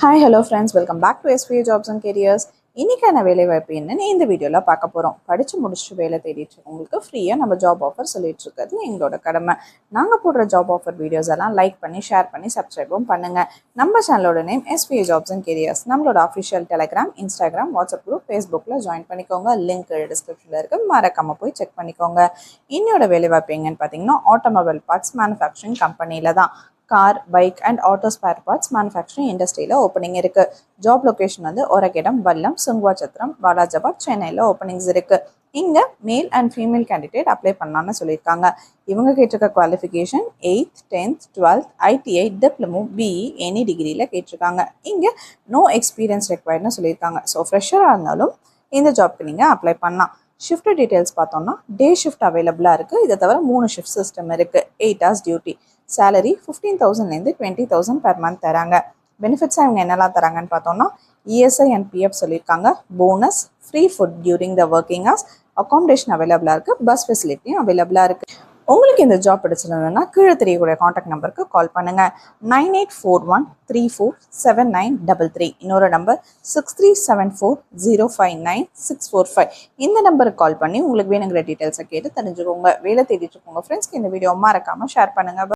Hi, hello friends. Welcome back to SPA Jobs and Careers. இன்னைக்கான வேலை வாய்ப்பு என்னன்னு இந்த வீடியோல பார்க்க போறோம். படிச்சு முடிச்சுட்டு வேலை தேடிட்டு இருக்கவங்களுக்கு ஃப்ரீயா நம்ம ஜாப் ஆஃபர் சொல்லிட்டு இருக்கிறது எங்களோட கடமை. நாங்க போடுற ஜாப் ஆஃபர் வீடியோஸ் எல்லாம் லைக் பண்ணி ஷேர் பண்ணி சப்ஸ்கிரைபும் பண்ணுங்க. நம்ம சேனலோட name SPA Jobs and Careers. நம்மளோட official Telegram, Instagram, WhatsApp group, ஃபேஸ்புக்ல ஜாயின் பண்ணிக்கோங்க. லிங்க் டிஸ்கிரிப்ஷன்ல இருக்கு, மறக்காம போய் செக் பண்ணிக்கோங்க. இன்னையோட வேலை வாய்ப்பு எங்கன்னு பார்த்தீங்கன்னா ஆட்டோமொபைல் பார்ட்ஸ் மேனுஃபேக்சரிங் கம்பெனில தான். Car, bike and auto spare parts manufacturing இண்டஸ்ட்ரியில் ஓப்பனிங் இருக்குது. ஜாப் லொக்கேஷன் வந்து ஒரகேடம், வல்லம், சுங்குவாச்சத்திரம், பாலாஜாபாத், சென்னையில் ஓப்பனிங்ஸ் இருக்குது. இங்கே male and female candidate apply பண்ணலான்னு சொல்லியிருக்காங்க. இவங்க கேட்டிருக்க qualification 8th, 10th, 12th, ITI, diploma, BE any டிகிரியில் கேட்டிருக்காங்க. இங்கே நோ எக்ஸ்பீரியன்ஸ் ரெக்வயர்ட்னு சொல்லியிருக்காங்க. ஸோ ஃப்ரெஷராக இருந்தாலும் இந்த ஜாப்க்கு நீங்கள் அப்ளை பண்ணலாம். ஷிஃப்ட் டீட்டெயில்ஸ் பார்த்தோம்னா டே ஷிஃப்ட் அவைலபிளாக இருக்குது. இதை தவிர 3 ஷிஃப்ட் சிஸ்டம் இருக்குது. 8 hours டியூட்டி. சேலரி 15,000லேருந்து 20,000 பெர் மந்த் தராங்க. பெனிஃபிட்ஸாக இவங்க என்னெல்லாம் தராங்கன்னு பார்த்தோம்னா ESI அண்ட் PF சொல்லியிருக்காங்க. Bonus, free food during the working hours, accommodation அவைலபிளாக இருக்குது. பஸ் ஃபெசிலிட்டியும் அவைலபிளாக இருக்குது. உங்களுக்கு இந்த ஜாப் பிடிச்சிருந்ததுன்னா கீழே தெரியக்கூடிய காண்டாக்ட் நம்பருக்கு கால் பண்ணுங்கள். 9841347933. இன்னொரு நம்பர் 6374059645. இந்த நம்பருக்கு கால் பண்ணி உங்களுக்கு வேணுங்கிற டீட்டெயில்ஸை கேட்டு தெரிஞ்சுக்கோங்க. வேலை தேடிட்டு இருக்கோங்க ஃப்ரெண்ட்ஸ்க்கு இந்த வீடியோ மறக்காமல் ஷேர் பண்ணுங்கள்.